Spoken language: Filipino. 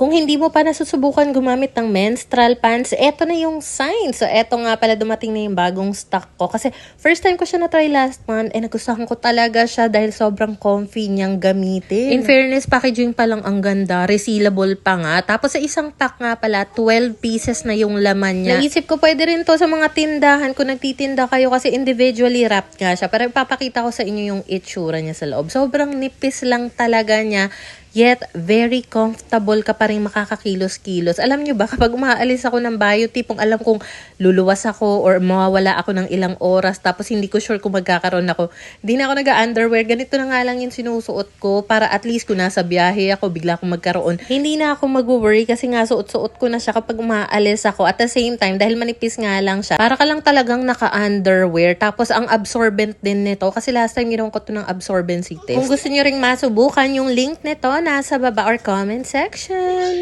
Kung hindi mo pa nasusubukan gumamit ng menstrual pants, eto na yung sign. So, eto nga pala dumating na yung bagong stock ko. Kasi first time ko siya na-try last month, nagustuhan ko talaga siya dahil sobrang comfy niyang gamitin. In fairness, packaging pa lang ang ganda, resealable pa nga. Tapos sa isang pack nga pala, 12 pieces na yung laman niya. Naisip ko pwede rin to sa mga tindahan kung nagtitinda kayo kasi individually wrapped nga siya. Pero ipapakita ko sa inyo yung itsura niya sa loob. Sobrang nipis lang talaga niya. Yet, very comfortable ka pa rin makakakilos-kilos. Alam nyo ba, kapag umaalis ako ng bayo, tipong alam kong luluwas ako or mawawala ako ng ilang oras tapos hindi ko sure kung magkakaroon ako. Hindi na ako nag-underwear. Ganito na nga lang yung sinusuot ko para at least kung nasa biyahe ako, bigla akong magkaroon. Hindi na ako mag-worry kasi nga suot-suot ko na siya kapag umaalis ako. At the same time, dahil manipis nga lang siya, para ka lang talagang naka-underwear. Tapos, ang absorbent din nito. Kasi last time ginawa ko to ng absorbency test. Kung gusto nyo ring masubukan yung link nito, nasa baba or comment section.